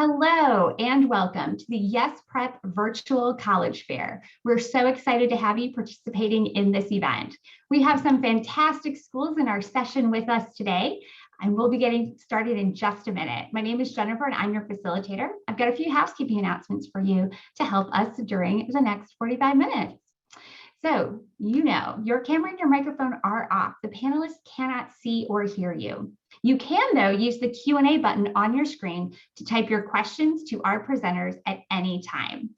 Hello and welcome to the Yes Prep Virtual College Fair. We're so excited to have you participating in this event. We have some fantastic schools in our session with us today, and we'll be getting started in just a minute. My name is Jennifer and I'm your facilitator. I've got a few housekeeping announcements for you to help us during the next 45 minutes. So, your camera and your microphone are off. The panelists cannot see or hear you. You can, though, use the Q&A button on your screen to type your questions to our presenters at any time.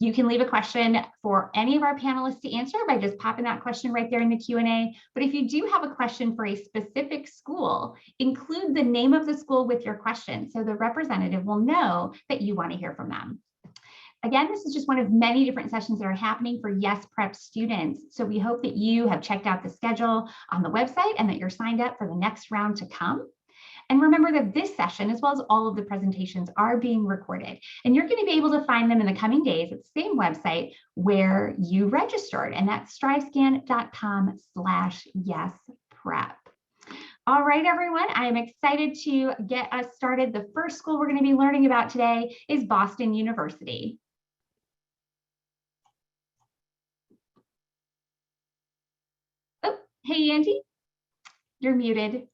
You can leave a question for any of our panelists to answer by just popping that question right there in the Q&A. But if you do have a question for a specific school, include the name of the school with your question so the representative will know that you want to hear from them. Again, this is just one of many different sessions that are happening for Yes Prep students. So we hope that you have checked out the schedule on the website and that you're signed up for the next round to come. And remember that this session, as well as all of the presentations, are being recorded. And you're going to be able to find them in the coming days at the same website where you registered, and that's strivescan.com/yesprep. All right, everyone, I am excited to get us started. The first school we're going to be learning about today is Boston University. Oh, hey, Andy, you're muted.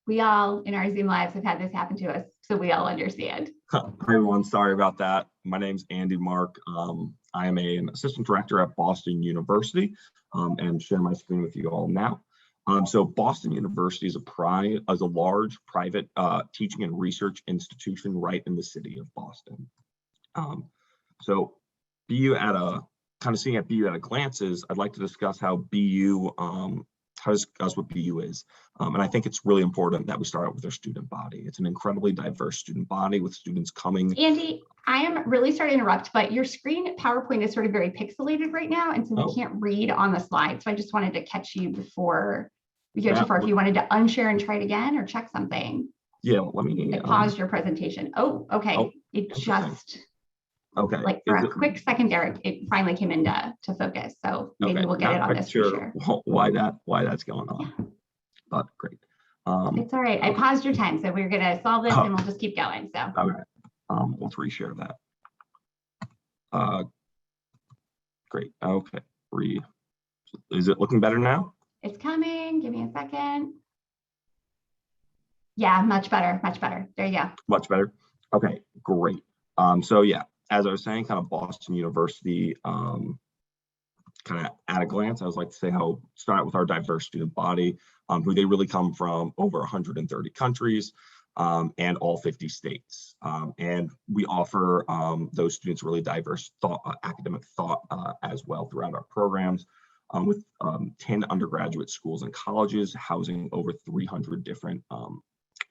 We all in our Zoom lives have had this happen to us, so we all understand. Hi, everyone. Sorry about that. My name's Andy Mark. I am an assistant director at Boston University and share my screen with you all now. So Boston University is a large private teaching and research institution right in the city of Boston. So BU seeing at BU at a glance is, I'd like to discuss how BU discuss what BU is. And I think it's really important that we start out with our student body. It's an incredibly diverse student body with students coming. Andy, I am really sorry to interrupt, but your screen PowerPoint is sort of very pixelated right now. And so we can't read on the slide. So I just wanted to catch you before we go too far. If you wanted to unshare and try it again or check something. Yeah, let me pause your presentation. Oh, okay. It just, like for a quick second there, it finally came into focus. So maybe we'll get it on this for sure. Why that's going on. Yeah. But great. It's all right. I paused your time, so we're gonna solve this and we'll just keep going. So okay. Let's reshare that. Great. Okay. Is it looking better now? It's coming. Give me a second. Yeah, much better, much better. There you go. Much better. Okay, great. So yeah, as I was saying, kind of Boston University, kind of at a glance, I would like to say how start out with our diverse student body, who they really come from over 130 countries and all 50 states. And we offer those students really diverse academic thought as well throughout our programs, with 10 undergraduate schools and colleges housing over 300 different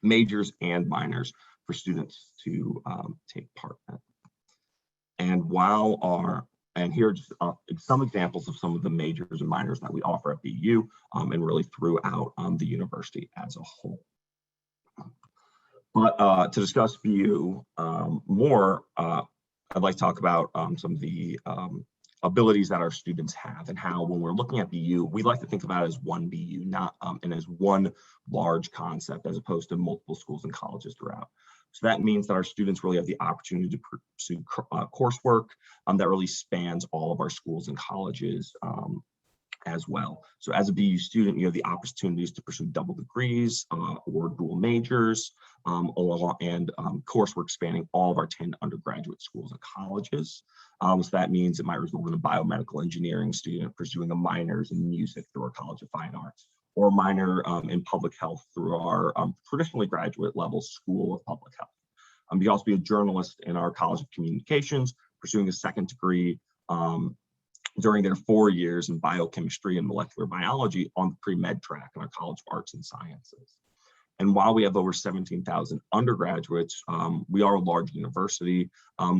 majors and minors for students to take part in. And here are just some examples of some of the majors and minors that we offer at BU and really throughout the university as a whole. But to discuss BU more, I'd like to talk about some of the abilities that our students have and how when we're looking at BU, we like to think about it as one BU, not and as one large concept as opposed to multiple schools and colleges throughout. So that means that our students really have the opportunity to pursue coursework that really spans all of our schools and colleges as well. So as a BU student, you have the opportunities to pursue double degrees or dual majors and coursework spanning all of our 10 undergraduate schools and colleges. So that means it might result in a biomedical engineering student pursuing a minors in music through our College of Fine Arts, or a minor in public health through our traditionally graduate level School of Public Health. You can also be a journalist in our College of Communications, pursuing a second degree during their 4 years in biochemistry and molecular biology on the pre-med track in our College of Arts and Sciences. And while we have over 17,000 undergraduates, we are a large university.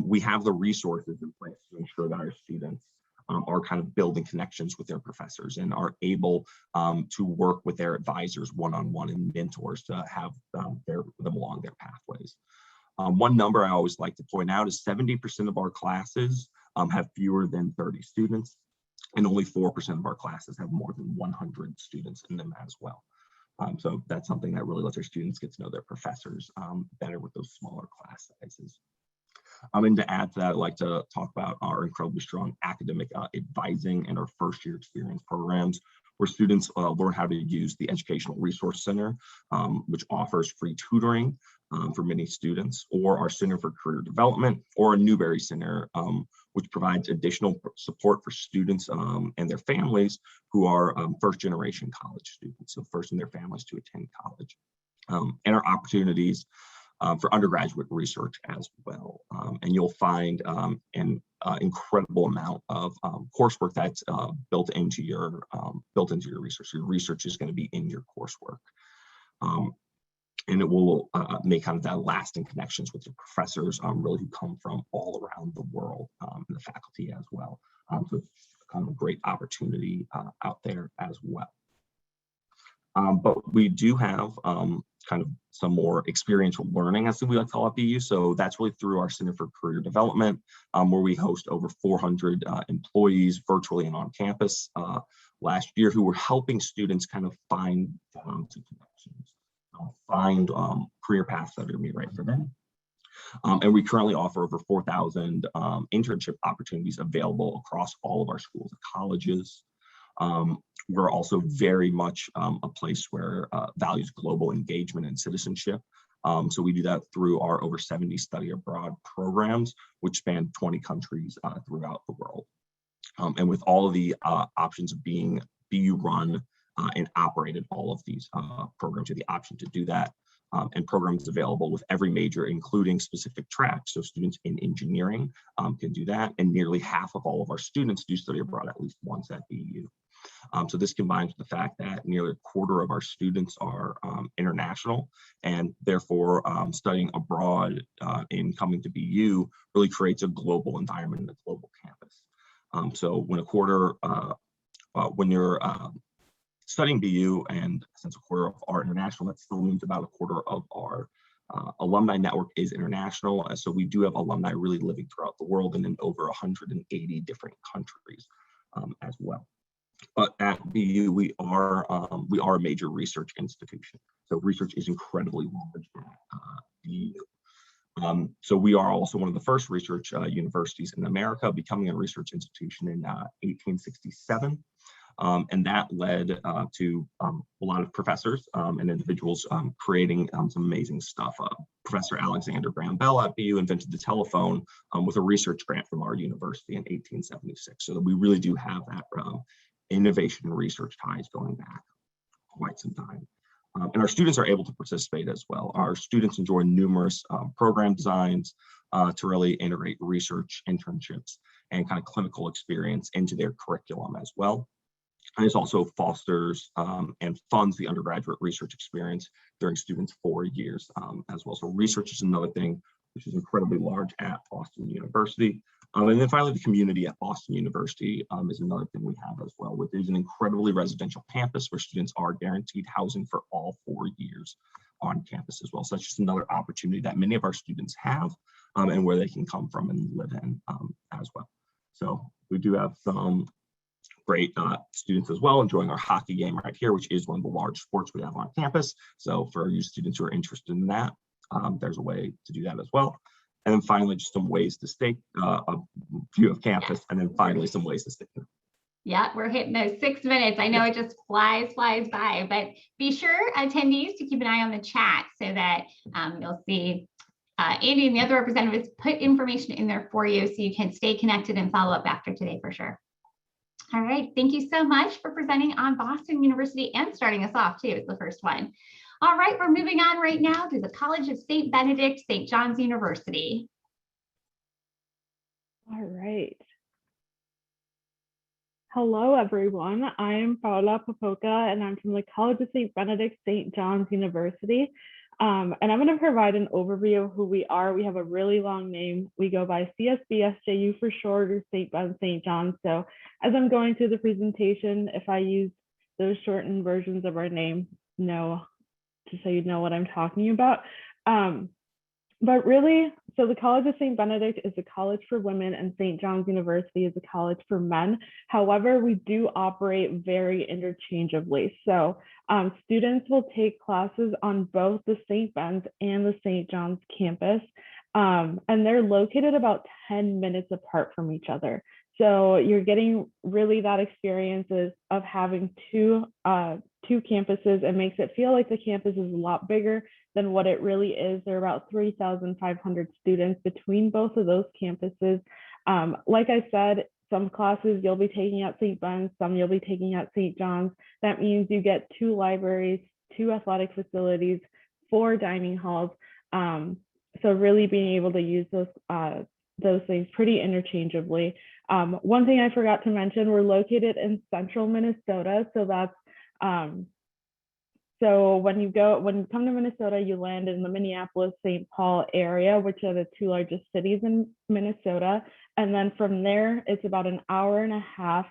We have the resources in place to ensure that our students are kind of building connections with their professors and are able to work with their advisors one-on-one and mentors to have them along their pathways. One number I always like to point out is 70% of our classes have fewer than 30 students, and only 4% of our classes have more than 100 students in them as well. So that's something that really lets our students get to know their professors better with those smaller class sizes. And to add to that, I'd like to talk about our incredibly strong academic advising and our first year experience programs, where students learn how to use the Educational Resource Center, which offers free tutoring for many students, or our Center for Career Development, or a Newberry Center, which provides additional support for students and their families who are first generation college students, so first in their families to attend college. And our opportunities for undergraduate research as well. And you'll find an incredible amount of coursework that's built into your research. Your research is going to be in your coursework. And it will make kind of that lasting connections with your professors, really who come from all around the world, and the faculty as well. So it's kind of a great opportunity out there as well. But we do have kind of some more experiential learning, as we like to call it, BU. So that's really through our Center for Career Development, where we host over 400 employees virtually and on campus last year, who were helping students kind of find jobs and connections, find career paths that are going to be right for them. And we currently offer over 4,000 internship opportunities available across all of our schools and colleges. We're also very much a place where values global engagement and citizenship. So we do that through our over 70 study abroad programs, which span 20 countries throughout the world. And with all of the options of being BU run and operated, all of these programs have the option to do that. And programs available with every major, including specific tracks. So students in engineering can do that. And nearly half of all of our students do study abroad at least once at BU. So this combines with the fact that nearly a quarter of our students are international, and therefore studying abroad in coming to BU really creates a global environment and a global campus. So when you're studying BU, and since a quarter of our international, that still means about a quarter of our alumni network is international. So we do have alumni really living throughout the world and in over 180 different countries as well. But at BU, we are a major research institution. So research is incredibly large at BU. So we are also one of the first research universities in America, becoming a research institution in 1867. And that led to a lot of professors and individuals creating some amazing stuff. Professor Alexander Graham Bell at BU invented the telephone with a research grant from our university in 1876. So that we really do have that innovation and research ties going back quite some time. And our students are able to participate as well. Our students enjoy numerous program designs to really integrate research, internships, and kind of clinical experience into their curriculum as well. And it also fosters and funds the undergraduate research experience during students' 4 years as well. So research is another thing which is incredibly large at Boston University. And then finally, the community at Boston University is another thing we have as well, which is an incredibly residential campus where students are guaranteed housing for all 4 years on campus as well. So that's just another opportunity that many of our students have and where they can come from and live in as well. So we do have some great students as well enjoying our hockey game right here, which is one of the large sports we have on campus. So for you students who are interested in that, there's a way to do that as well. And then finally, just some ways to stay a view of campus, and then finally some ways to stay. Yeah, we're hitting those 6 minutes. I know it just flies by, but be sure, attendees, to keep an eye on the chat so that you'll see Andy and the other representatives put information in there for you so you can stay connected and follow up after today for sure. All right, thank you so much for presenting on Boston University and starting us off too. It's the first one. All right, we're moving on right now to the College of St Benedict, St John's University. All right. Hello, everyone. I am Paola Popoca, and I'm from the College of St Benedict, St John's University. And I'm going to provide an overview of who we are. We have a really long name. We go by CSBSJU for short, or St. Ben, St. John. So as I'm going through the presentation, if I use those shortened versions of our name, just so you know what I'm talking about. But really, So the College of St. Benedict is a college for women, and St. John's University is a college for men. However, we do operate very interchangeably. So students will take classes on both the St. Ben's and the St. John's campus, and they're located about 10 minutes apart from each other. So you're getting really that experiences of having two campuses. It makes it feel like the campus is a lot bigger than what it really is. There are about 3,500 students between both of those campuses. Like I said, some classes you'll be taking at St. Ben's, some you'll be taking at St. John's. That means you get 2 libraries, 2 athletic facilities, 4 dining halls. So really being able to use those things pretty interchangeably. One thing I forgot to mention, we're located in central Minnesota. So that's so when you come to Minnesota, you land in the Minneapolis-St. Paul area, which are the 2 largest cities in Minnesota. And then from there, it's about an hour and a half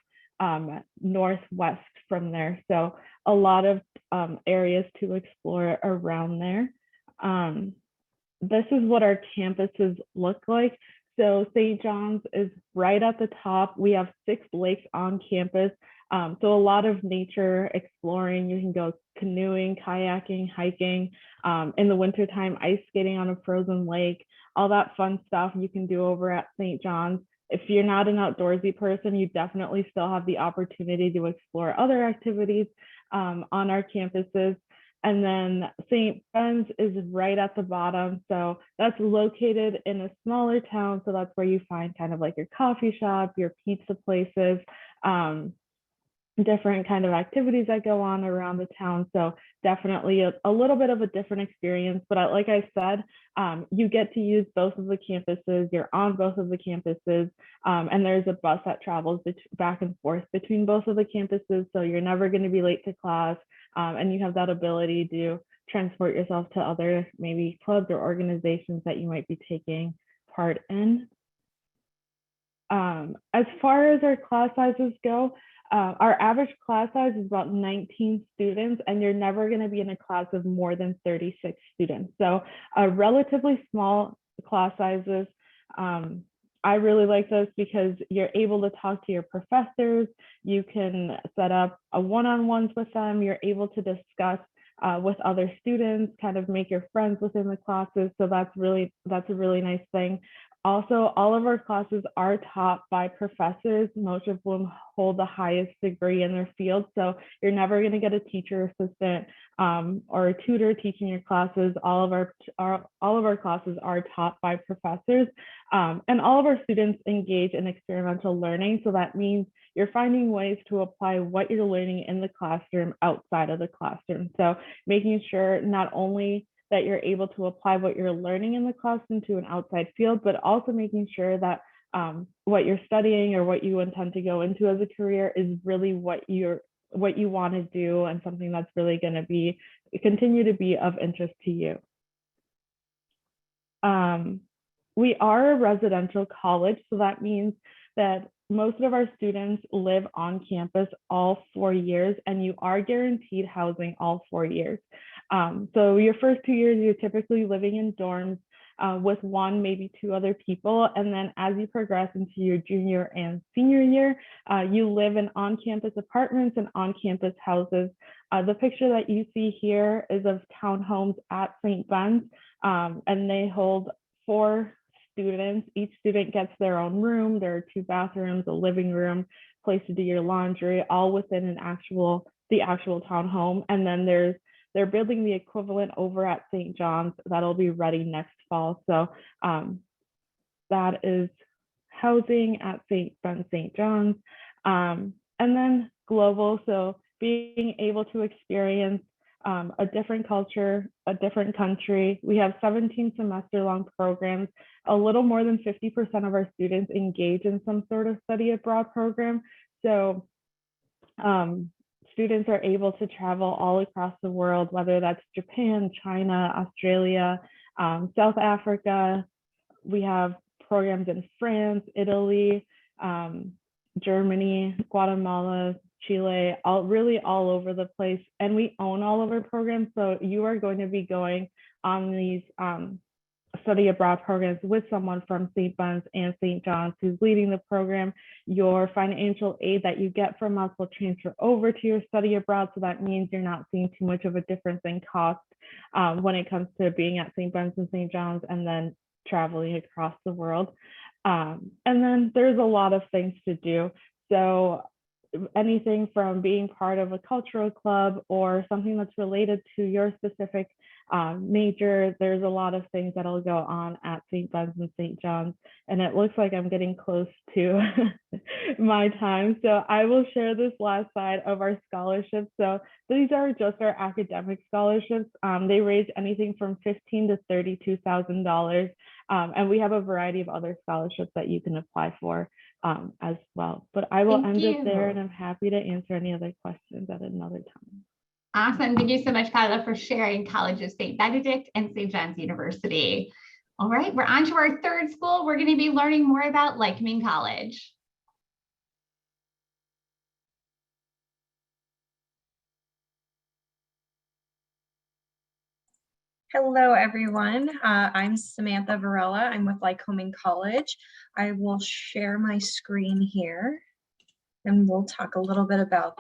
northwest from there. So a lot of areas to explore around there. This is what our campuses look like. So St. John's is right at the top. We have 6 lakes on campus. So a lot of nature exploring. You can go canoeing, kayaking, hiking. In the wintertime, ice skating on a frozen lake. All that fun stuff you can do over at St. John's. If you're not an outdoorsy person, you definitely still have the opportunity to explore other activities on our campuses. And then St. Ben's is right at the bottom. So that's located in a smaller town. So that's where you find kind of like your coffee shop, your pizza places, different kind of activities that go on around the town. So definitely a little bit of a different experience. But like I said, you get to use both of the campuses. You're on both of the campuses. And there's a bus that travels back and forth between both of the campuses. So you're never going to be late to class. And you have that ability to transport yourself to other maybe clubs or organizations that you might be taking part in. As far as our class sizes go, our average class size is about 19 students, and you're never going to be in a class of more than 36 students. So relatively small class sizes. I really like this because you're able to talk to your professors. You can set up a one-on-ones with them. You're able to discuss with other students, kind of make your friends within the classes. So that's a really nice thing. Also, all of our classes are taught by professors. Most of them hold the highest degree in their field. So you're never going to get a teacher assistant or a tutor teaching your classes. All of our classes are taught by professors. And all of our students engage in experimental learning. So that means you're finding ways to apply what you're learning in the classroom outside of the classroom. So making sure not only that you're able to apply what you're learning in the classroom to an outside field, but also making sure that what you're studying or what you intend to go into as a career is really what you want to do and something that's really going to continue to be of interest to you. We are a residential college, so that means that most of our students live on campus all 4 years, and you are guaranteed housing all 4 years. So your first 2 years, you're typically living in dorms with 1, maybe 2 other people. And then as you progress into your junior and senior year, you live in on-campus apartments and on-campus houses. The picture that you see here is of townhomes at St. Ben's, and they hold 4 students. Each student gets their own room. There are 2 bathrooms, a living room, place to do your laundry, all within the actual townhome. And then they're building the equivalent over at St. John's that'll be ready next fall. So that is housing at St. John's. And then global, so being able to experience a different culture, a different country. We have 17 semester-long programs. A little more than 50% of our students engage in some sort of study abroad program. So students are able to travel all across the world, whether that's Japan, China, Australia, South Africa. We have programs in France, Italy, Germany, Guatemala, Chile, really all over the place. And we own all of our programs. So you are going to be going on these study abroad programs with someone from St. Ben's and St. John's who's leading the program. Your financial aid that you get from us will transfer over to your study abroad. So that means you're not seeing too much of a difference in cost when it comes to being at St. Ben's and St. John's and then traveling across the world. And then there's a lot of things to do. So anything from being part of a cultural club or something that's related to your specific major, there's a lot of things that'll go on at St. Ben's and St. John's. And it looks like I'm getting close to my time. So I will share this last slide of our scholarships. So these are just our academic scholarships. They range anything from $15,000 to $32,000. And we have a variety of other scholarships that you can apply for as well. But I will end it there, and I'm happy to answer any other questions at another time. Awesome. Thank you so much, Paula, for sharing College of St. Benedict and St. John's University. All right, we're on to our third school. We're going to be learning more about Lycoming College. Hello, everyone. I'm Samantha Varela. I'm with Lycoming College. I will share my screen here, and we'll talk a little bit about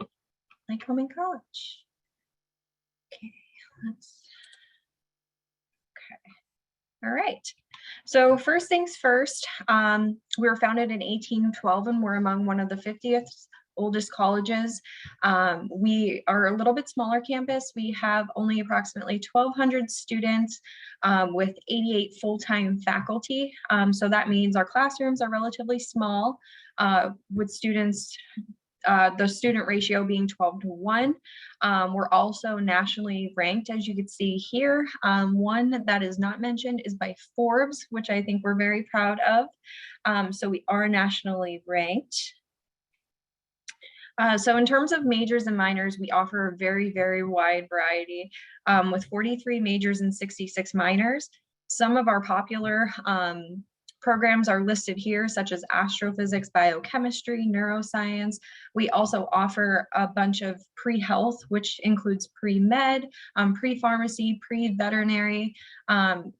Lycoming College. Okay. All right. So first things first, we were founded in 1812, and we're among one of the 50th oldest colleges. We are a little bit smaller campus. We have only approximately 1,200 students with 88 full-time faculty. So that means our classrooms are relatively small with students, the student ratio being 12:1. We're also nationally ranked, as you can see here. One that is not mentioned is by Forbes, which I think we're very proud of. So we are nationally ranked. So in terms of majors and minors, we offer a very, very wide variety with 43 majors and 66 minors. Some of our popular programs are listed here, such as astrophysics, biochemistry, neuroscience. We also offer a bunch of pre-health, which includes pre-med, pre-pharmacy, pre-veterinary. And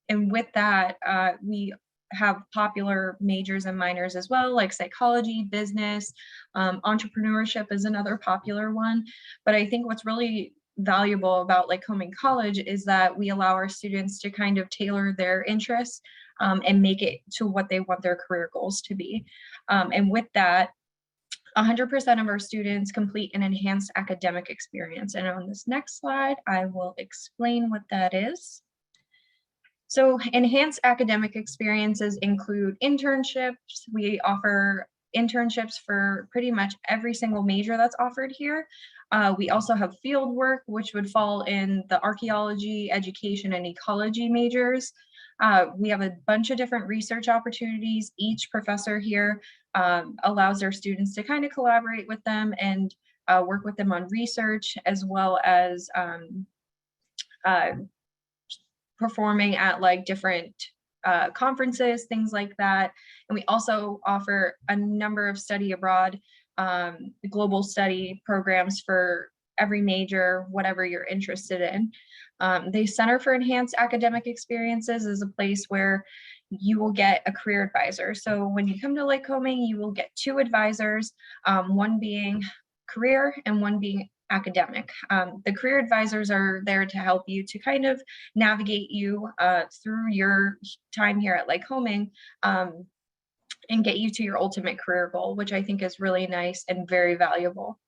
with that, we have popular majors and minors as well, like psychology, business, entrepreneurship is another popular one. But I think what's really valuable about Lycoming College is that we allow our students to kind of tailor their interests and make it to what they want their career goals to be. And with that, 100% of our students complete an enhanced academic experience. And on this next slide, I will explain what that is. So enhanced academic experiences include internships. We offer internships for pretty much every single major that's offered here. We also have field work, which would fall in the archaeology, education, and ecology majors. We have a bunch of different research opportunities. Each professor here allows their students to kind of collaborate with them and work with them on research, as well as performing at like different conferences, things like that. And we also offer a number of study abroad, global study programs for every major, whatever you're interested in. The Center for Enhanced Academic Experiences is a place where you will get a career advisor. So when you come to Lycoming, you will get 2 advisors, one being career and one being academic. The career advisors are there to help you to kind of navigate you through your time here at Lycoming and get you to your ultimate career goal, which I think is really nice and very valuable.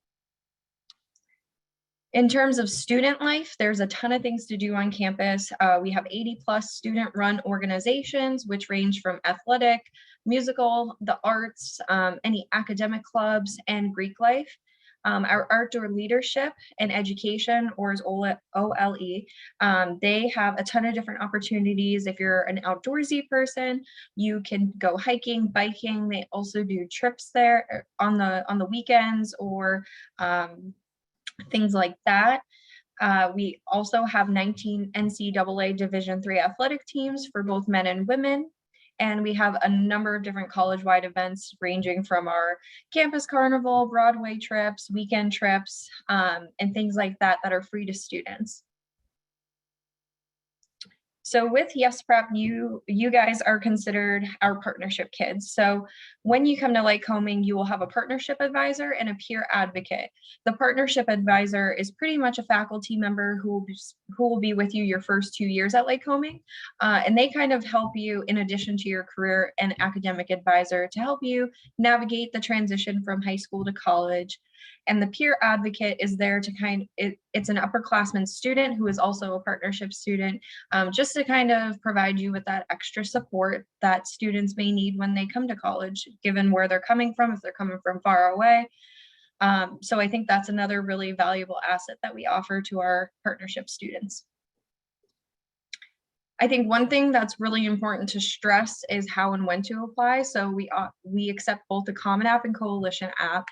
In terms of student life, there's a ton of things to do on campus. We have 80+ student-run organizations, which range from athletic, musical, the arts, any academic clubs, and Greek life. Our outdoor leadership and education, or as OLE, they have a ton of different opportunities. If you're an outdoorsy person, you can go hiking, biking. They also do trips there on the weekends or things like that. We also have 19 NCAA Division III athletic teams for both men and women. And we have a number of different college-wide events ranging from our campus carnival, Broadway trips, weekend trips, and things like that that are free to students. So with Yes Prep, you guys are considered our partnership kids. So when you come to Lycoming, you will have a partnership advisor and a peer advocate. The partnership advisor is pretty much a faculty member who will be with you your first 2 years at Lycoming, and they kind of help you in addition to your career and academic advisor to help you navigate the transition from high school to college. And the peer advocate is there to it's an upperclassman student who is also a partnership student, just to kind of provide you with that extra support that students may need when they come to college, given where they're coming from, if they're coming from far away. So I think that's another really valuable asset that we offer to our partnership students. I think one thing that's really important to stress is how and when to apply. So we accept both the Common App and Coalition app.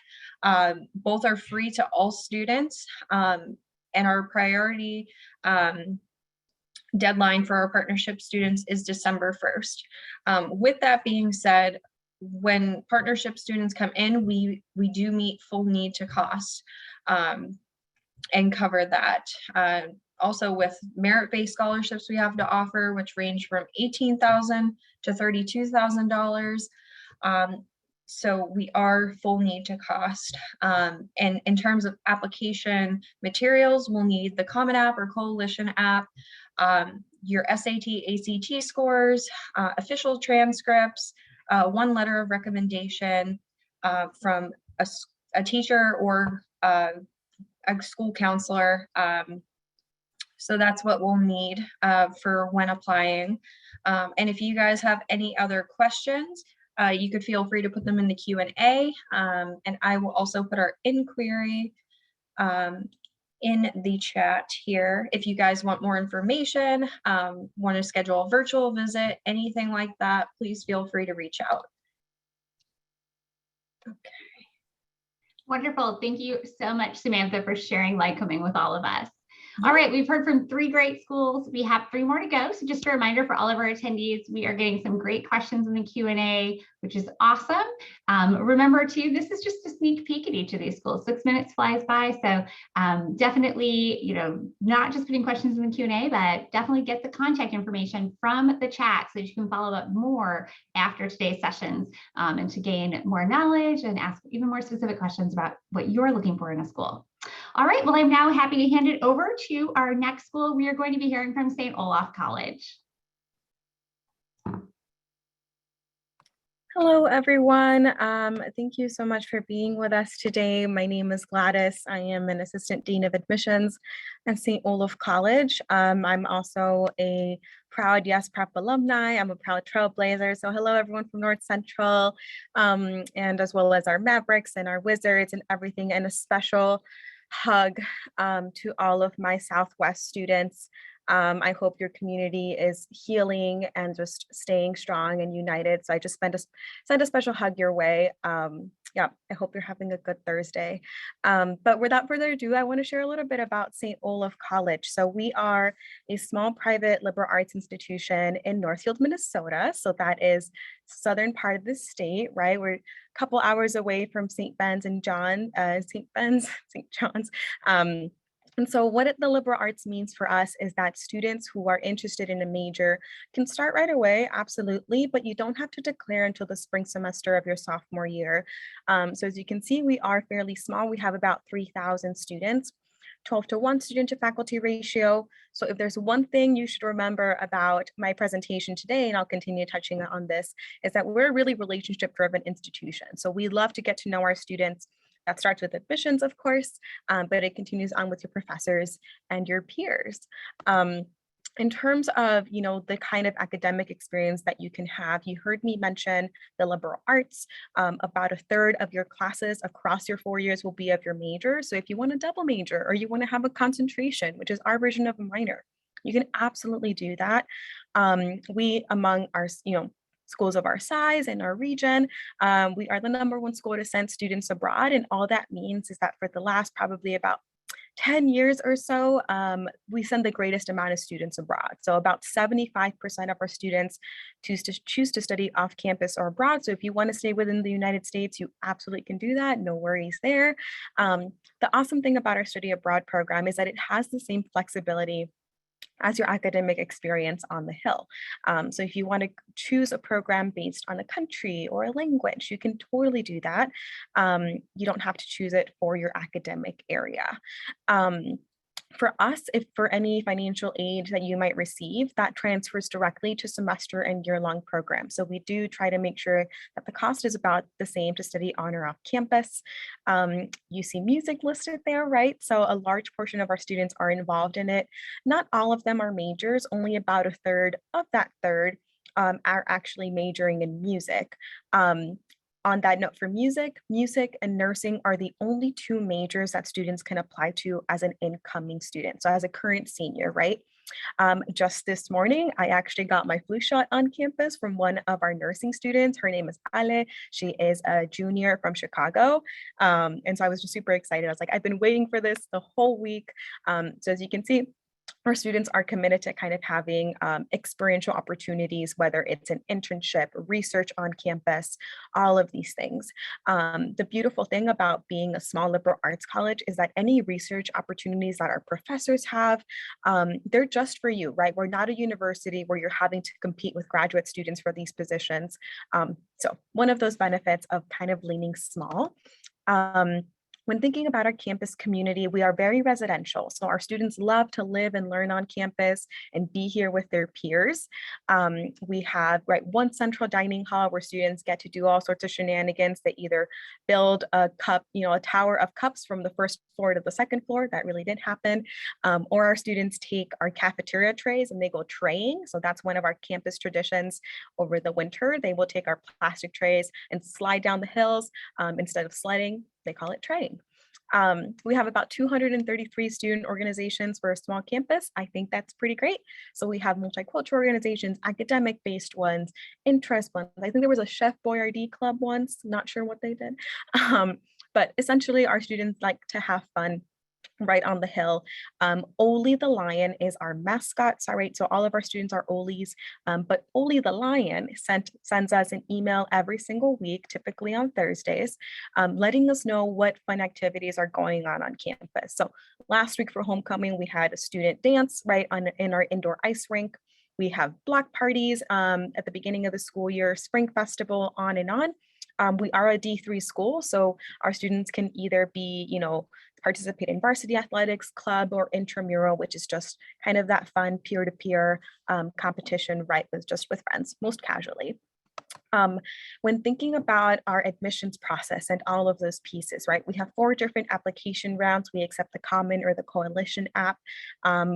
Both are free to all students, and our priority deadline for our partnership students is December 1st. With that being said, when partnership students come in, we do meet full need to cost and cover that. Also with merit-based scholarships we have to offer, which range from $18,000 to $32,000. So we are full need to cost. And in terms of application materials, we'll need the Common App or Coalition app, your SAT, ACT scores, official transcripts, one letter of recommendation from a teacher or a school counselor. So that's what we'll need for when applying. And if you guys have any other questions, you could feel free to put them in the Q&A, and I will also put our inquiry in the chat here. If you guys want more information, want to schedule a virtual visit, anything like that, please feel free to reach out. Okay. Wonderful. Thank you so much, Samantha, for sharing Lycoming with all of us. All right, we've heard from 3 great schools. We have 3 more to go. So just a reminder for all of our attendees, we are getting some great questions in the Q&A, which is awesome. Remember too, this is just a sneak peek at each of these schools. 6 minutes flies by. So definitely, not just putting questions in the Q&A, but definitely get the contact information from the chat so that you can follow up more after today's sessions and to gain more knowledge and ask even more specific questions about what you're looking for in a school. All right, well, I'm now happy to hand it over to our next school. We are going to be hearing from St. Olaf College. Hello, everyone. Thank you so much for being with us today. My name is Gladys. I am an Assistant Dean of Admissions at St. Olaf College. I'm also a proud Yes Prep alumni. I'm a proud trailblazer. So hello, everyone from North Central, and as well as our Mavericks and our Wizards and everything, and a special hug to all of my Southwest students. I hope your community is healing and just staying strong and united. So I just send a special hug your way. Yeah, I hope you're having a good Thursday. But without further ado, I want to share a little bit about St. Olaf College. So we are a small private liberal arts institution in Northfield, Minnesota. So that is southern part of the state, right? We're a couple hours away from St. John's. And so what the liberal arts means for us is that students who are interested in a major can start right away, absolutely, but you don't have to declare until the spring semester of your sophomore year. So as you can see, we are fairly small. We have about 3,000 students, 12-to-1 student to faculty ratio. So if there's one thing you should remember about my presentation today, and I'll continue touching on this, is that we're a really relationship-driven institution. So we love to get to know our students. That starts with admissions, of course, but it continues on with your professors and your peers. In terms of, the kind of academic experience that you can have, you heard me mention the liberal arts. About 1/3 of your classes across your 4 years will be of your major. So if you want a double major or you want to have a concentration, which is our version of a minor, you can absolutely do that. We, among our, schools of our size in our region, we are the #1 school to send students abroad. And all that means is that for the last probably about 10 years or so, we send the greatest amount of students abroad. So about 75% of our students choose to study off campus or abroad. So if you want to stay within the United States, you absolutely can do that. No worries there. The awesome thing about our study abroad program is that it has the same flexibility as your academic experience on the Hill. So if you want to choose a program based on a country or a language, you can totally do that. You don't have to choose it for your academic area. For us, if for any financial aid that you might receive, that transfers directly to semester and year-long programs. So we do try to make sure that the cost is about the same to study on or off campus. You see music listed there, right? So a large portion of our students are involved in it. Not all of them are majors, only about a third of that third are actually majoring in music. On that note, for music and nursing are the only two majors that students can apply to as an incoming student. So as a current senior, right? Just this morning, I actually got my flu shot on campus from one of our nursing students. Her name is Ale. She is a junior from Chicago. And so I was just super excited. I was like, I've been waiting for this the whole week. So as you can see, our students are committed to kind of having experiential opportunities, whether it's an internship, research on campus, all of these things. The beautiful thing about being a small liberal arts college is that any research opportunities that our professors have, they're just for you, right? We're not a university where you're having to compete with graduate students for these positions. So one of those benefits of kind of leaning small. When thinking about our campus community, we are very residential. So our students love to live and learn on campus and be here with their peers. We have one central dining hall where students get to do all sorts of shenanigans. They either build a tower of cups from the first floor to the second floor. That really did happen. Or our students take our cafeteria trays and they go traying. So that's one of our campus traditions. Over the winter, they will take our plastic trays and slide down the hills. Instead of sledding, they call it traying. We have about 233 student organizations for a small campus. I think that's pretty great. So we have multicultural organizations, academic-based ones, interest ones. I think there was a Chef Boyardee club once, not sure what they did. But essentially our students like to have fun right on the Hill. Oli the lion is our mascot. Sorry, so all of our students are Olis, but Oli the lion sends us an email every single week, typically on Thursdays, letting us know what fun activities are going on campus. So last week for homecoming, we had a student dance in our indoor ice rink. We have block parties at the beginning of the school year, spring festival, on and on. We are a D3 school, so our students can either be, participate in varsity athletics, club, or intramural, which is just kind of that fun peer-to-peer competition, right, with friends, most casually. When thinking about our admissions process and all of those pieces, right, we have 4 different application rounds. We accept the Common or the Coalition app.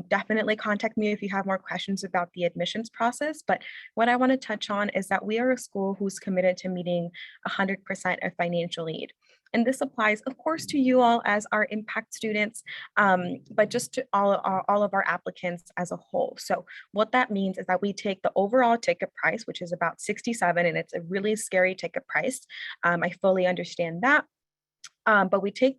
Definitely contact me if you have more questions about the admissions process. But what I want to touch on is that we are a school who's committed to meeting 100% of financial aid. And this applies, of course, to you all as our impact students, but just to all of our applicants as a whole. So what that means is that we take the overall ticket price, which is about $67, and it's a really scary ticket price. I fully understand that. But we take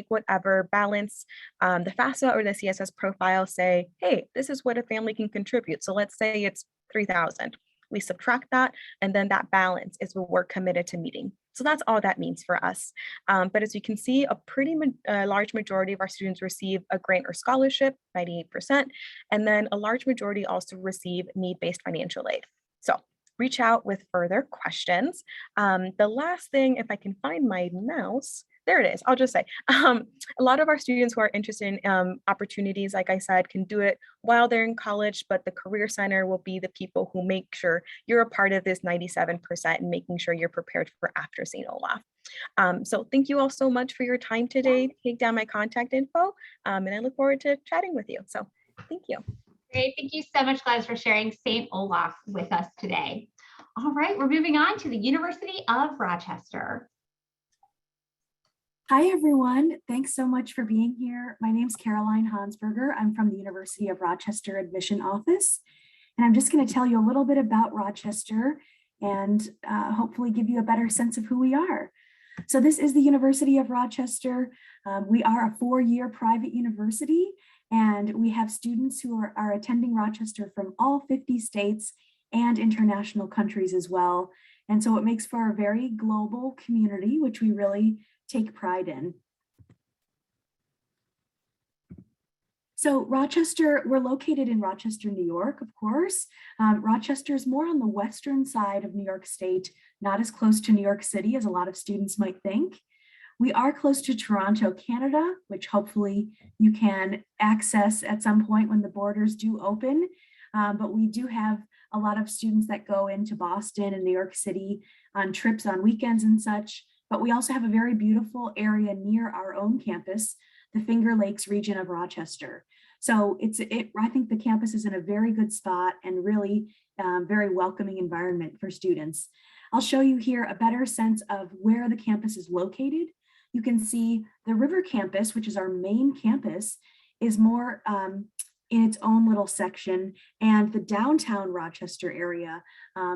whatever balance the FAFSA or the CSS profile say, hey, this is what a family can contribute. So let's say it's $3,000. We subtract that, and then that balance is what we're committed to meeting. So that's all that means for us. But as you can see, a pretty large majority of our students receive a grant or scholarship, 98%, and then a large majority also receive need-based financial aid. So reach out with further questions. The last thing, if I can find my mouse, there it is. I'll just say, a lot of our students who are interested in opportunities, like I said, can do it while they're in college, but the Career Center will be the people who make sure you're a part of this 97% and making sure you're prepared for after St. Olaf. So thank you all so much for your time today. Take down my contact info, and I look forward to chatting with you. So thank you. Great. Thank you so much, Gladys, for sharing St. Olaf with us today. All right, we're moving on to the University of Rochester. Hi, everyone. Thanks so much for being here. My name's Caroline Hansberger. I'm from the University of Rochester Admission Office, and I'm just going to tell you a little bit about Rochester and hopefully give you a better sense of who we are. So this is the University of Rochester. We are a 4-year private university, and we have students who are attending Rochester from all 50 states and international countries as well. And so it makes for a very global community, which we really take pride in. So Rochester, we're located in Rochester, New York, of course. Rochester is more on the western side of New York State, not as close to New York City as a lot of students might think. We are close to Toronto, Canada, which hopefully you can access at some point when the borders do open. But we do have a lot of students that go into Boston and New York City on trips on weekends and such. But we also have a very beautiful area near our own campus, the Finger Lakes region of Rochester. So I think the campus is in a very good spot and really very welcoming environment for students. I'll show you here a better sense of where the campus is located. You can see the River Campus, which is our main campus, is more in its own little section, and the downtown Rochester area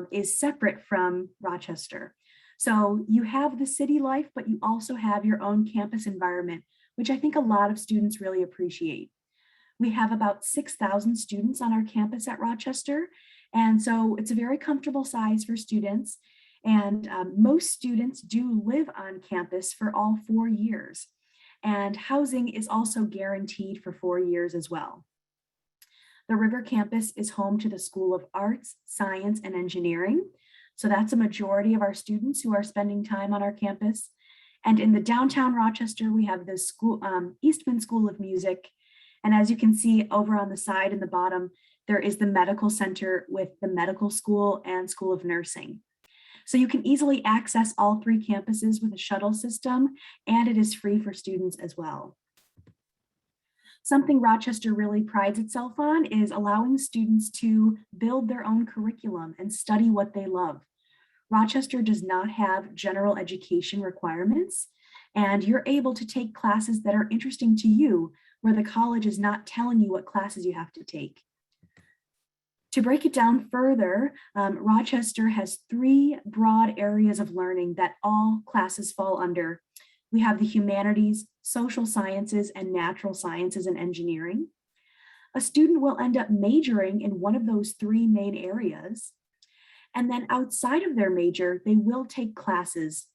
is separate from Rochester. So you have the city life, but you also have your own campus environment, which I think a lot of students really appreciate. We have about 6,000 students on our campus at Rochester, and so it's a very comfortable size for students. And most students do live on campus for all 4 years. And housing is also guaranteed for 4 years as well. The River Campus is home to the School of Arts, Science, and Engineering. So that's a majority of our students who are spending time on our campus. And in the downtown Rochester, we have the Eastman School of Music. And as you can see over on the side and the bottom, there is the Medical Center with the Medical School and School of Nursing. So you can easily access all 3 campuses with a shuttle system, and it is free for students as well. Something Rochester really prides itself on is allowing students to build their own curriculum and study what they love. Rochester does not have general education requirements, and you're able to take classes that are interesting to you, where the college is not telling you what classes you have to take. To break it down further, Rochester has 3 broad areas of learning that all classes fall under. We have the humanities, social sciences, and natural sciences and engineering. A student will end up majoring in one of those 3 main areas. And then outside of their major, they will take classes.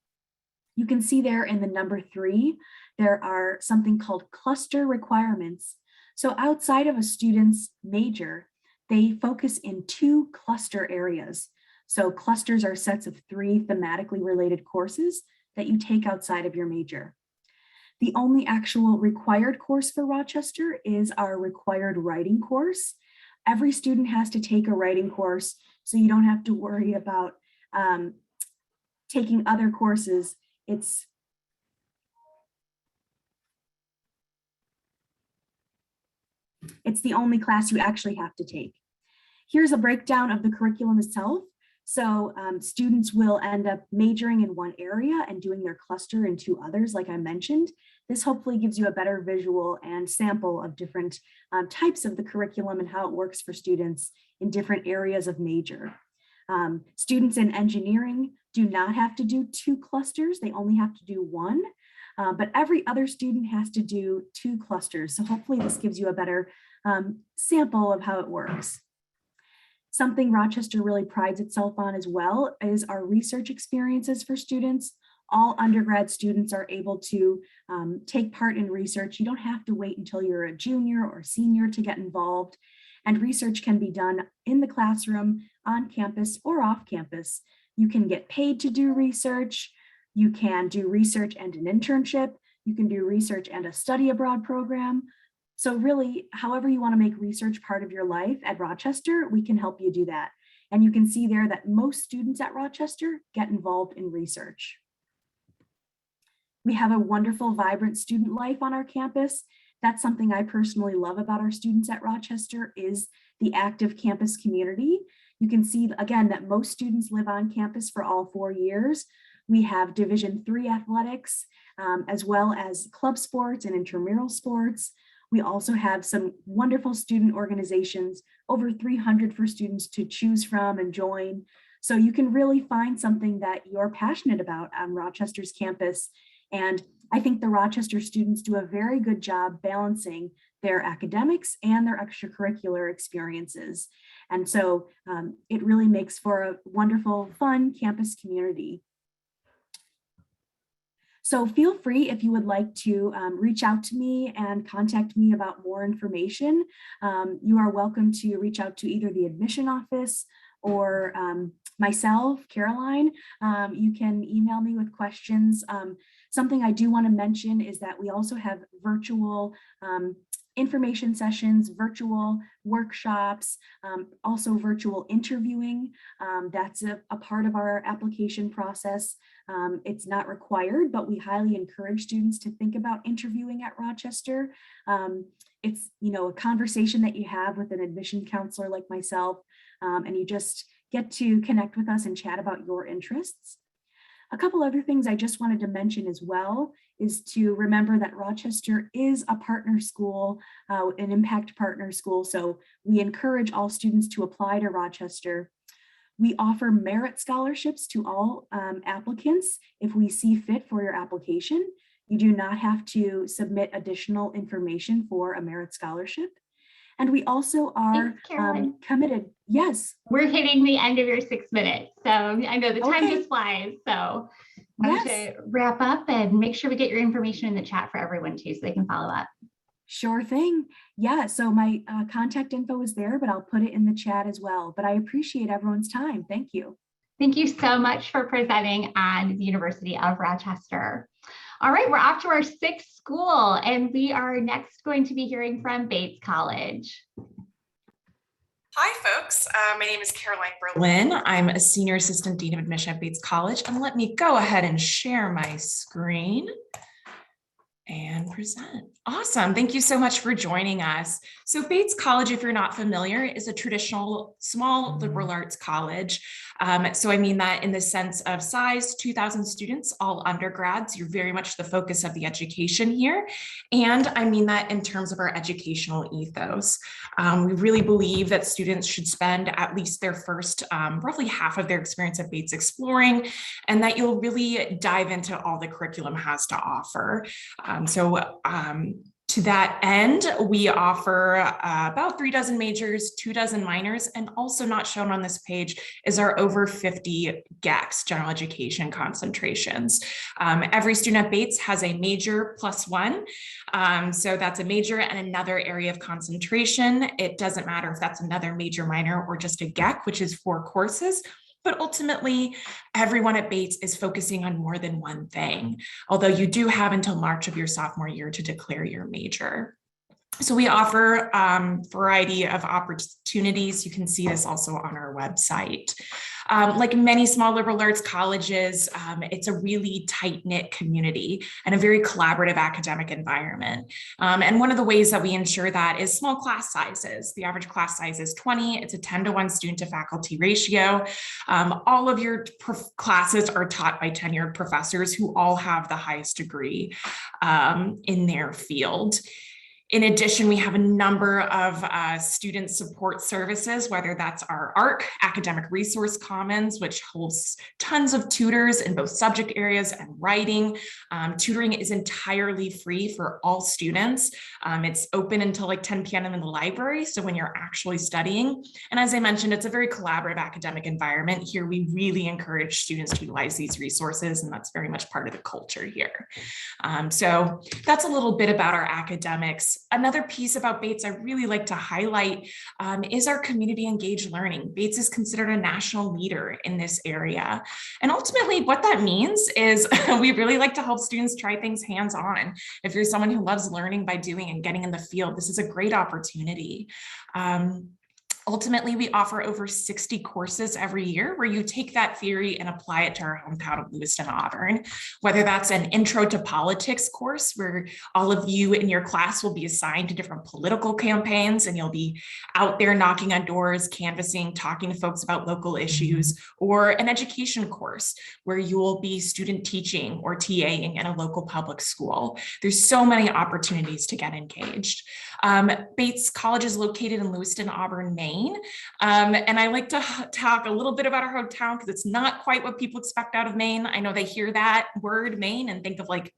You can see there in the number 3, there are something called cluster requirements. So outside of a student's major, they focus in 2 cluster areas. So clusters are sets of 3 thematically related courses that you take outside of your major. The only actual required course for Rochester is our required writing course. Every student has to take a writing course, so you don't have to worry about taking other courses. It's the only class you actually have to take. Here's a breakdown of the curriculum itself. So students will end up majoring in one area and doing their cluster in 2 others, like I mentioned. This hopefully gives you a better visual and sample of different types of the curriculum and how it works for students in different areas of major. Students in engineering do not have to do 2 clusters, they only have to do 1. But every other student has to do 2 clusters. So hopefully this gives you a better sample of how it works. Something Rochester really prides itself on as well is our research experiences for students. All undergrad students are able to take part in research. You don't have to wait until you're a junior or senior to get involved. And research can be done in the classroom, on campus, or off campus. You can get paid to do research. You can do research and an internship. You can do research and a study abroad program. So really, however you want to make research part of your life at Rochester, we can help you do that. And you can see there that most students at Rochester get involved in research. We have a wonderful, vibrant student life on our campus. That's something I personally love about our students at Rochester is the active campus community. You can see again that most students live on campus for all 4 years. We have Division III athletics, as well as club sports and intramural sports. We also have some wonderful student organizations, over 300 for students to choose from and join. So you can really find something that you're passionate about on Rochester's campus. And I think the Rochester students do a very good job balancing their academics and their extracurricular experiences. And so it really makes for a wonderful, fun campus community. So feel free, if you would like to reach out to me and contact me about more information. You are welcome to reach out to either the admission office or myself, Caroline. You can email me with questions. Something I do want to mention is that we also have virtual information sessions, virtual workshops, also virtual interviewing. That's a part of our application process. It's not required, but we highly encourage students to think about interviewing at Rochester. It's, you know, a conversation that you have with an admission counselor like myself, and you just get to connect with us and chat about your interests. A couple other things I just wanted to mention as well is to remember that Rochester is a partner school, an impact partner school. So we encourage all students to apply to Rochester. We offer merit scholarships to all applicants if we see fit for your application. You do not have to submit additional information for a merit scholarship. And we also are committed. Yes. We're hitting the end of your 6 minutes. So I know the time Okay. just flies. So I have to wrap up and make sure we get your information in the chat for everyone too, so they can follow up. Sure thing. Yeah, so my contact info is there, but I'll put it in the chat as well. But I appreciate everyone's time. Thank you. Thank you so much for presenting on the University of Rochester. All right, we're off to our 6th school, and we are next going to be hearing from Bates College. Hi, folks. My name is Caroline Berlin. I'm a Senior Assistant Dean of Admission at Bates College, and let me go ahead and share my screen and present. Awesome. Thank you so much for joining us. So Bates College, if you're not familiar, is a traditional small liberal arts college. So I mean that in the sense of size, 2,000 students, all undergrads. You're very much the focus of the education here. And I mean that in terms of our educational ethos. We really believe that students should spend at least their first roughly half of their experience at Bates exploring, and that you'll really dive into all the curriculum has to offer. To that end, we offer about 3 dozen majors, 2 dozen minors, and also not shown on this page is our over 50 GECs, general education concentrations. Every student at Bates has a major +1. So that's a major and another area of concentration. It doesn't matter if that's another major, minor, or just a GEC, which is 4 courses. But ultimately, everyone at Bates is focusing on more than one thing, although you do have until March of your sophomore year to declare your major. So we offer a variety of opportunities. You can see this also on our website. Like many small liberal arts colleges, it's a really tight-knit community and a very collaborative academic environment. And one of the ways that we ensure that is small class sizes. The average class size is 20. It's a 10-to-1 student to faculty ratio. All of your classes are taught by tenured professors who all have the highest degree in their field. In addition, we have a number of student support services, whether that's our ARC, Academic Resource Commons, which holds tons of tutors in both subject areas and writing. Tutoring is entirely free for all students. It's open until like 10 p.m. in the library, so when you're actually studying. And as I mentioned, it's a very collaborative academic environment. Here, we really encourage students to utilize these resources, and that's very much part of the culture here. So that's a little bit about our academics. Another piece about Bates I really like to highlight is our community engaged learning. Bates is considered a national leader in this area. And ultimately what that means is we really like to help students try things hands-on. If you're someone who loves learning by doing and getting in the field, this is a great opportunity. Ultimately, we offer over 60 courses every year where you take that theory and apply it to our hometown of Lewiston, Auburn, whether that's an intro to politics course where all of you in your class will be assigned to different political campaigns and you'll be out there knocking on doors, canvassing, talking to folks about local issues, or an education course where you will be student teaching or TAing in a local public school. There's so many opportunities to get engaged. Bates College is located in Lewiston, Auburn, Maine. And I like to talk a little bit about our hometown because it's not quite what people expect out of Maine. I know they hear that word Maine and think of like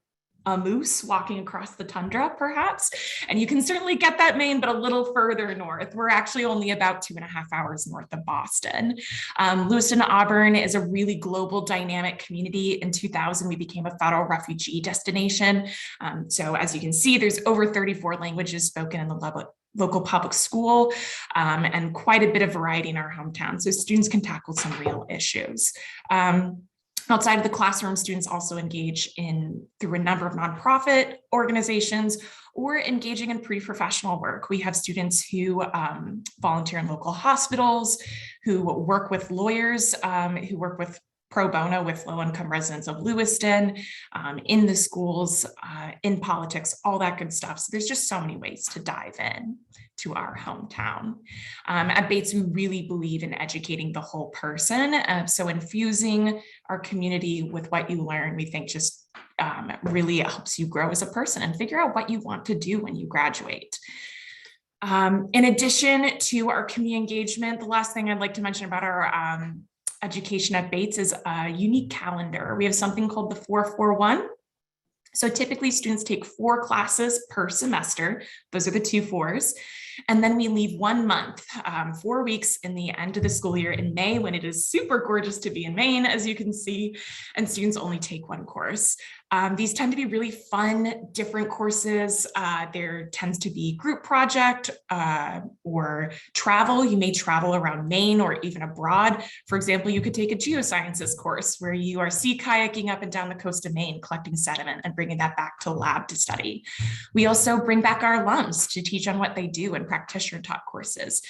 a moose walking across the tundra, perhaps. And you can certainly get that Maine, but a little further north. We're actually only about 2.5 hours north of Boston. Lewiston, Auburn is a really global dynamic community. In 2000, we became a federal refugee destination. So as you can see, there's over 34 languages spoken in the local public school, and quite a bit of variety in our hometown. So students can tackle some real issues. Outside of the classroom, students also engage through a number of nonprofit organizations or engaging in pre-professional work. We have students who volunteer in local hospitals, who work with lawyers, who work with pro bono with low-income residents of Lewiston, in the schools, in politics, all that good stuff. So there's just so many ways to dive in to our hometown. At Bates, we really believe in educating the whole person. So infusing our community with what you learn, we think just really helps you grow as a person and figure out what you want to do when you graduate. In addition to our community engagement, the last thing I'd like to mention about our education at Bates is a unique calendar. We have something called the 4-4-1. So typically students take 4 classes per semester. Those are the 2 4s. And then we leave 1 month, 4 weeks in the end of the school year in May, when it is super gorgeous to be in Maine, as you can see, and students only take 1 course. These tend to be really fun, different courses. There tends to be group project or travel. You may travel around Maine or even abroad. For example, you could take a geosciences course where you are sea kayaking up and down the coast of Maine, collecting sediment and bringing that back to lab to study. We also bring back our alums to teach on what they do in practitioner taught courses.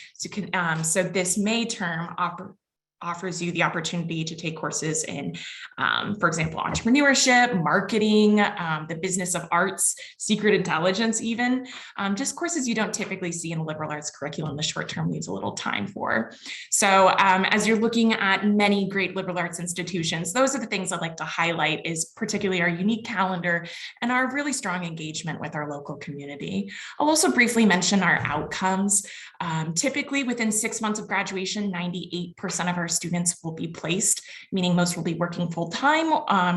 So this May term offers you the opportunity to take courses in, for example, entrepreneurship, marketing, the business of arts, secret intelligence even, just courses you don't typically see in a liberal arts curriculum. The short term leaves a little time for. So as you're looking at many great liberal arts institutions, those are the things I'd like to highlight, is particularly our unique calendar and our really strong engagement with our local community. I'll also briefly mention our outcomes. Typically within 6 months of graduation, 98% of our students will be placed, meaning most will be working full time.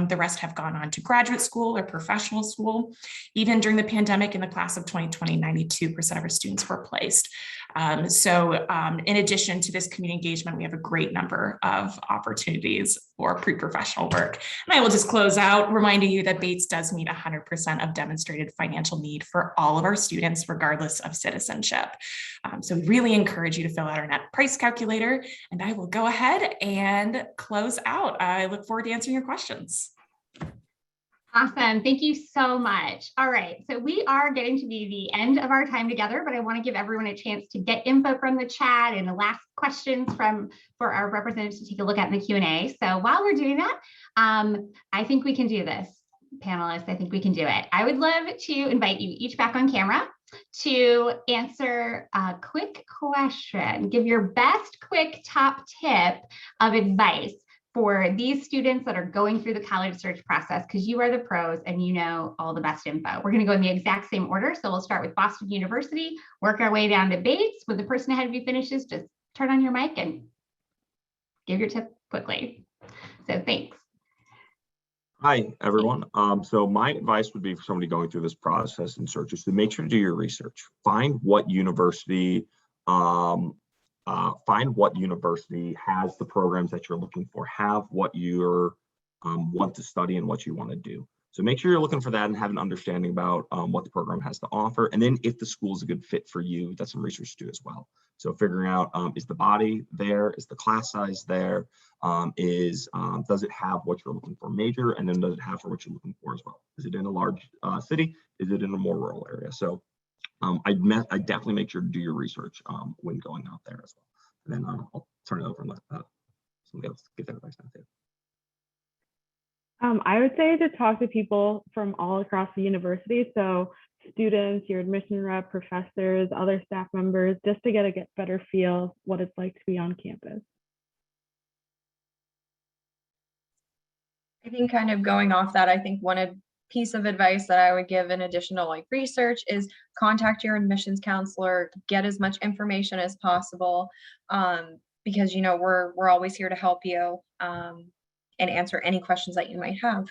The rest have gone on to graduate school or professional school. Even during the pandemic in the class of 2020, 92% of our students were placed. In addition to this community engagement, we have a great number of opportunities for pre-professional work. And I will just close out reminding you that Bates does meet 100% of demonstrated financial need for all of our students, regardless of citizenship. So we really encourage you to fill out our net price calculator, and I will go ahead and close out. I look forward to answering your questions. Awesome. Thank you so much. All right. So we are getting to be the end of our time together, but I want to give everyone a chance to get info from the chat and the last questions for our representatives to take a look at in the Q&A. So while we're doing that, I think we can do this. Panelists, I think we can do it. I would love to invite you each back on camera to answer a quick question. Give your best quick top tip of advice for these students that are going through the college search process, because you are the pros and you know all the best info. We're going to go in the exact same order. So we'll start with Boston University, work our way down to Bates. When the person ahead of you finishes, just turn on your mic and give your tip quickly. So thanks. Hi, everyone. So my advice would be for somebody going through this process and search is to make sure to do your research. Find what university has the programs that you're looking for, have what you want to study and what you want to do. So make sure you're looking for that and have an understanding about what the program has to offer. And then if the school is a good fit for you, that's some research to do as well. So figuring out, is the body there? Is the class size there? Does it have what you're looking for major? And then does it have for what you're looking for as well? Is it in a large city? Is it in a more rural area? So I definitely make sure to do your research when going out there as well. And then I'll turn it over and let somebody else give their advice now too. I would say to talk to people from all across the university. So students, your admission rep, professors, other staff members, just to get a better feel what it's like to be on campus. I think kind of going off that, I think one piece of advice that I would give in addition to like research is contact your admissions counselor, get as much information as possible, because you know we're always here to help you and answer any questions that you might have.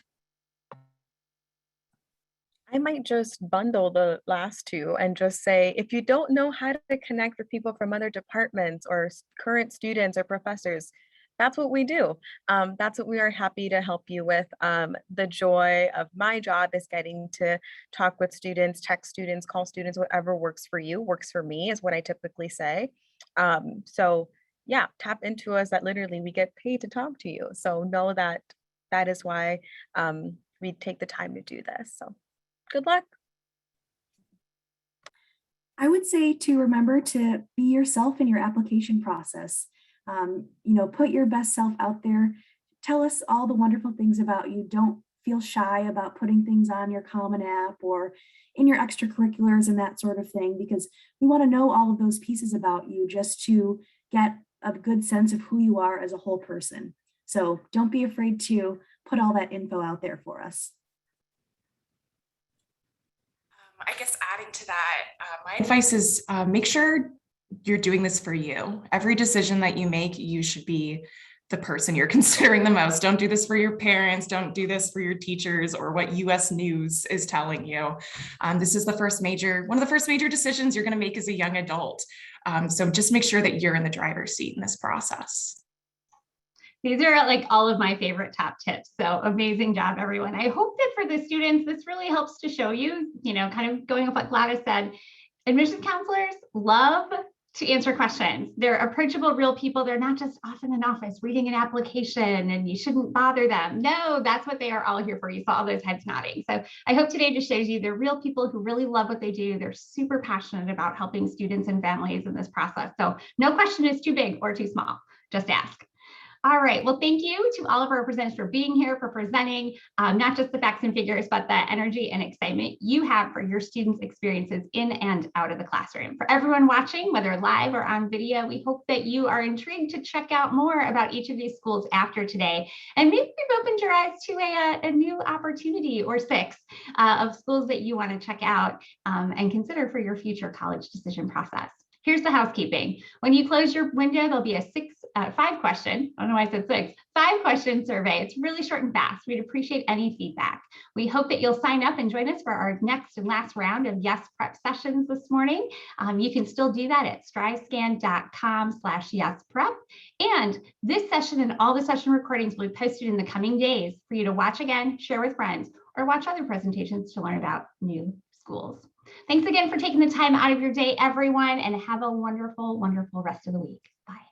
I might just bundle the last two and just say, if you don't know how to connect with people from other departments or current students or professors, that's what we do. That's what we are happy to help you with. The joy of my job is getting to talk with students, text students, call students, whatever works for you, works for me is what I typically say. So yeah, tap into us that literally we get paid to talk to you. So know that that is why we take the time to do this. So good luck. I would say to remember to be yourself in your application process. Put your best self out there. Tell us all the wonderful things about you. Don't feel shy about putting things on your Common App or in your extracurriculars and that sort of thing, because we want to know all of those pieces about you just to get a good sense of who you are as a whole person. So don't be afraid to put all that info out there for us. I guess adding to that, my advice is make sure you're doing this for you. Every decision that you make, you should be the person you're considering the most. Don't do this for your parents. Don't do this for your teachers or what US News is telling you. This is one of the first major decisions you're going to make as a young adult. So just make sure that you're in the driver's seat in this process. These are like all of my favorite top tips. So amazing job, everyone. I hope that for the students, this really helps to show you, kind of going off what Gladys said, admissions counselors love to answer questions. They're approachable, real people. They're not just off in an office reading an application and you shouldn't bother them. No, that's what they are all here for. You saw all those heads nodding. So I hope today just shows you they're real people who really love what they do. They're super passionate about helping students and families in this process. So no question is too big or too small. Just ask. All right, well, thank you to all of our presenters for being here, for presenting not just the facts and figures, but the energy and excitement you have for your students' experiences in and out of the classroom. For everyone watching, whether live or on video, we hope that you are intrigued to check out more about each of these schools after today. And maybe you've opened your eyes to a new opportunity or 6 of schools that you want to check out and consider for your future college decision process. Here's the housekeeping. When you close your window, there'll be a 5-question, I don't know why I said 6, 5-question survey. It's really short and fast. We'd appreciate any feedback. We hope that you'll sign up and join us for our next and last round of Yes Prep sessions this morning. You can still do that at stryscan.com/yesprep. And this session and all the session recordings will be posted in the coming days for you to watch again, share with friends, or watch other presentations to learn about new schools. Thanks again for taking the time out of your day, everyone, and have a wonderful, wonderful rest of the week. Bye.